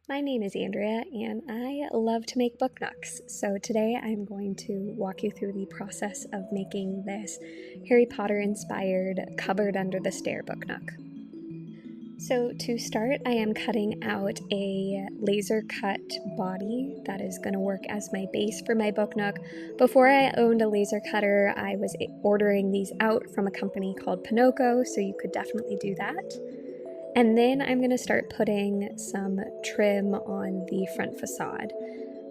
My name is Andrea and I love to make book nooks. So today I'm going to walk you through the process of making this Harry Potter inspired cupboard under the stair book nook. So to start, I am cutting out a laser cut body that is going to work as my base for my book nook. Before I owned a laser cutter, I was ordering these out from a company called Pinocchio, so you could definitely do that. And then I'm going to start putting some trim on the front facade.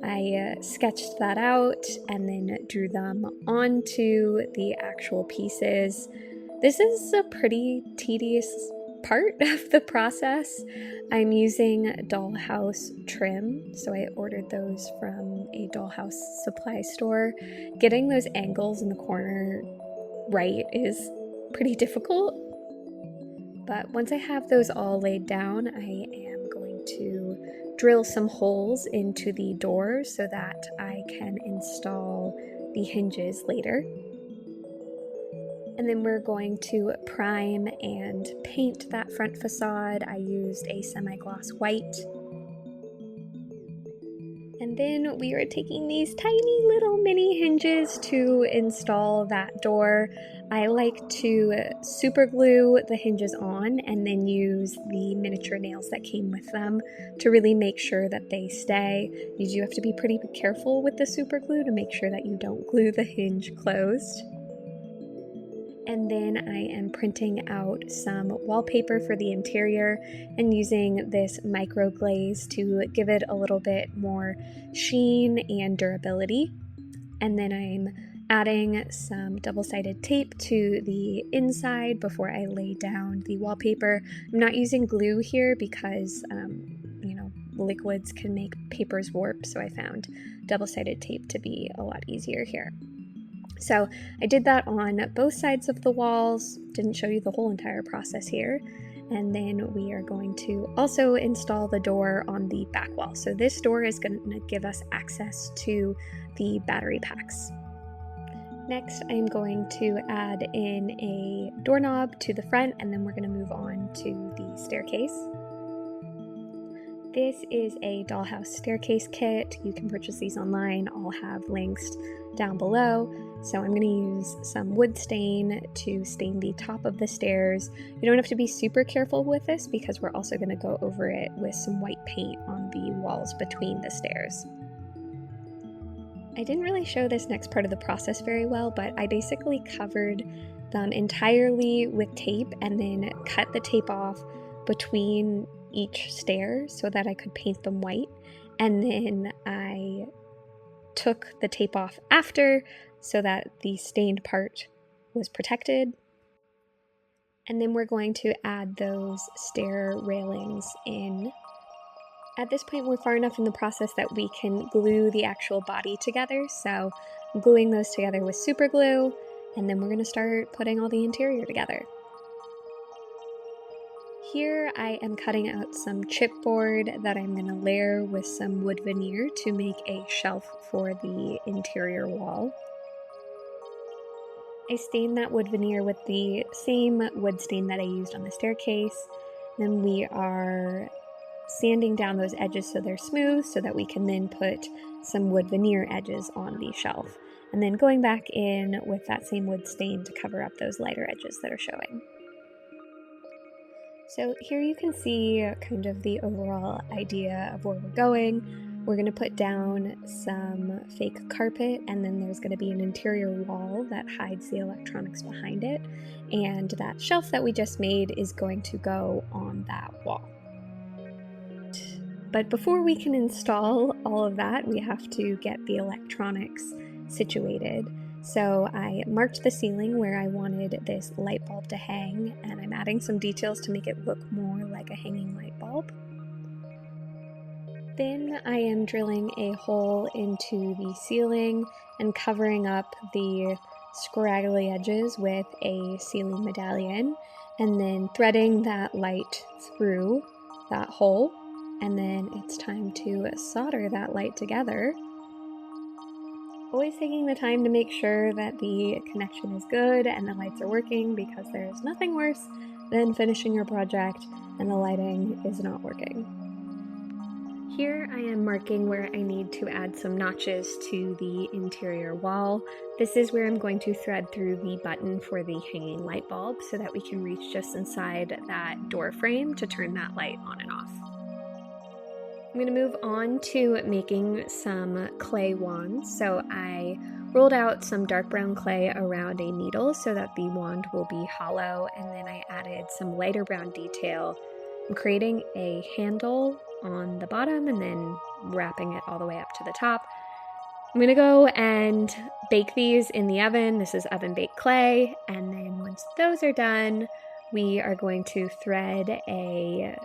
I sketched that out and then drew them onto the actual pieces. This is a pretty tedious part of the process. I'm using dollhouse trim, so I ordered those from a dollhouse supply store. Getting those angles in the corner right is pretty difficult. But once I have those all laid down, I am going to drill some holes into the doors so that I can install the hinges later. And then we're going to prime and paint that front facade. I used a semi-gloss white. And then we are taking these tiny little mini hinges to install that door. I like to super glue the hinges on and then use the miniature nails that came with them to really make sure that they stay. You do have to be pretty careful with the super glue to make sure that you don't glue the hinge closed. And then I am printing out some wallpaper for the interior and using this micro glaze to give it a little bit more sheen and durability. And then I'm adding some double-sided tape to the inside before I lay down the wallpaper. I'm not using glue here because liquids can make papers warp, so I found double-sided tape to be a lot easier here. So I did that on both sides of the walls, didn't show you the whole entire process here. And then we are going to also install the door on the back wall. So this door is going to give us access to the battery packs. Next, I'm going to add in a doorknob to the front, and then we're going to move on to the staircase. This is a dollhouse staircase kit. You can purchase these online. I'll have links down below. So I'm going to use some wood stain to stain the top of the stairs. You don't have to be super careful with this because we're also going to go over it with some white paint on the walls between the stairs. I didn't really show this next part of the process very well, but I basically covered them entirely with tape and then cut the tape off between each stair so that I could paint them white. And then I took the tape off after so that the stained part was protected. And then we're going to add those stair railings in. At this point, we're far enough in the process that we can glue the actual body together. So I'm gluing those together with super glue, and then we're going to start putting all the interior together. Here I am cutting out some chipboard that I'm going to layer with some wood veneer to make a shelf for the interior wall. I stained that wood veneer with the same wood stain that I used on the staircase. Then we are sanding down those edges so they're smooth so that we can then put some wood veneer edges on the shelf. And then going back in with that same wood stain to cover up those lighter edges that are showing. So here you can see kind of the overall idea of where we're going. We're going to put down some fake carpet, and then there's going to be an interior wall that hides the electronics behind it. And that shelf that we just made is going to go on that wall. But before we can install all of that, we have to get the electronics situated. So I marked the ceiling where I wanted this light bulb to hang, and I'm adding some details to make it look more like a hanging light bulb. Then I am drilling a hole into the ceiling and covering up the scraggly edges with a ceiling medallion, and then threading that light through that hole. And then it's time to solder that light together. Always taking the time to make sure that the connection is good and the lights are working, because there's nothing worse than finishing your project and the lighting is not working. Here I am marking where I need to add some notches to the interior wall. This is where I'm going to thread through the button for the hanging light bulb so that we can reach just inside that door frame to turn that light on and off. I'm going to move on to making some clay wands. So I rolled out some dark brown clay around a needle so that the wand will be hollow, and then I added some lighter brown detail. I'm creating a handle on the bottom and then wrapping it all the way up to the top. I'm gonna go and bake these in the oven. This is oven baked clay, and then once those are done, we are going to thread a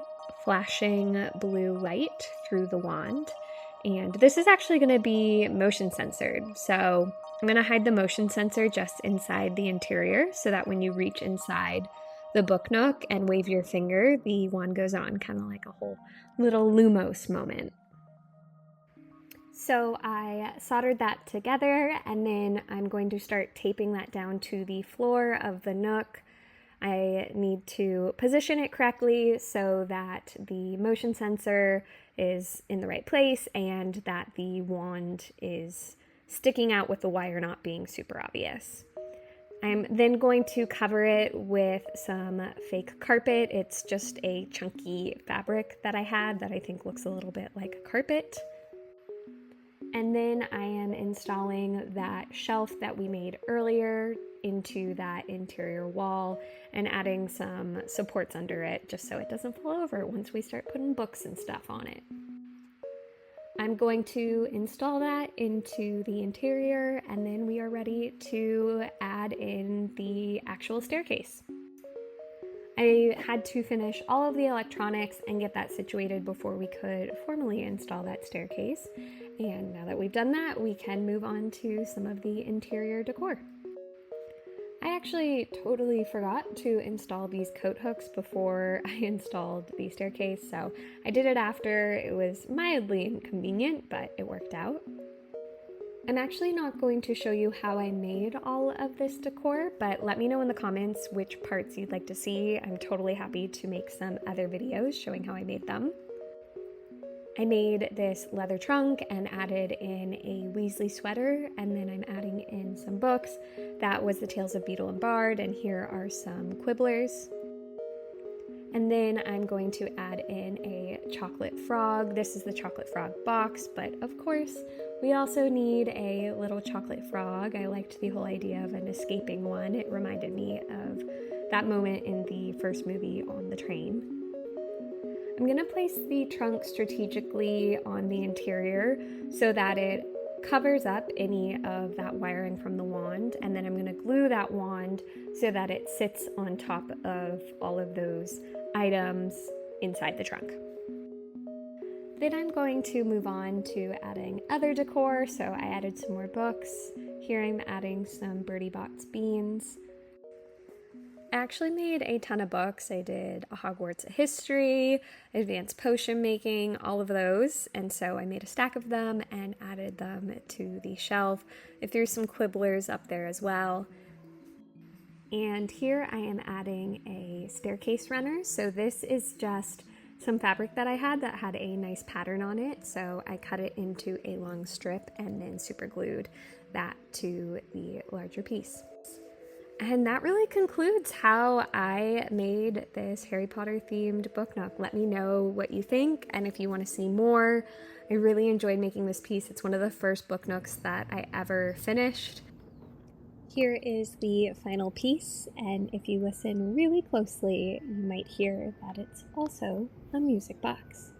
flashing blue light through the wand. And this is actually going to be motion censored. So I'm going to hide the motion sensor just inside the interior so that when you reach inside the book nook and wave your finger, the wand goes on, kind of like a whole little Lumos moment. So I soldered that together, and then I'm going to start taping that down to the floor of the nook. I need to position it correctly so that the motion sensor is in the right place and that the wand is sticking out with the wire not being super obvious. I'm then going to cover it with some fake carpet. It's just a chunky fabric that I had that I think looks a little bit like a carpet. And then I am installing that shelf that we made earlier into that interior wall and adding some supports under it just so it doesn't fall over once we start putting books and stuff on it. I'm going to install that into the interior, and then we are ready to add in the actual staircase. I had to finish all of the electronics and get that situated before we could formally install that staircase. And now that we've done that, we can move on to some of the interior decor. I actually totally forgot to install these coat hooks before I installed the staircase, so I did it after. It was mildly inconvenient, but it worked out. I'm actually not going to show you how I made all of this decor, but let me know in the comments which parts you'd like to see. I'm totally happy to make some other videos showing how I made them. I made this leather trunk and added in a Weasley sweater, and then I'm adding in some books. That was the Tales of Beetle and Bard, and here are some Quibblers. And then I'm going to add in a chocolate frog. This is the chocolate frog box, but of course, we also need a little chocolate frog. I liked the whole idea of an escaping one. It reminded me of that moment in the first movie on the train. I'm going to place the trunk strategically on the interior so that it covers up any of that wiring from the wand, and then I'm going to glue that wand so that it sits on top of all of those items inside the trunk. Then I'm going to move on to adding other decor, so I added some more books. Here I'm adding some Birdie Bot's beans. I actually made a ton of books. I did a Hogwarts history, advanced potion making, all of those. And so I made a stack of them and added them to the shelf. I threw some Quibblers up there as well. And here I am adding a staircase runner. So this is just some fabric that I had that had a nice pattern on it. So I cut it into a long strip and then super glued that to the larger piece. And that really concludes how I made this Harry Potter themed book nook. Let me know what you think and if you want to see more. I really enjoyed making this piece. It's one of the first book nooks that I ever finished. Here is the final piece, and if you listen really closely, you might hear that it's also a music box.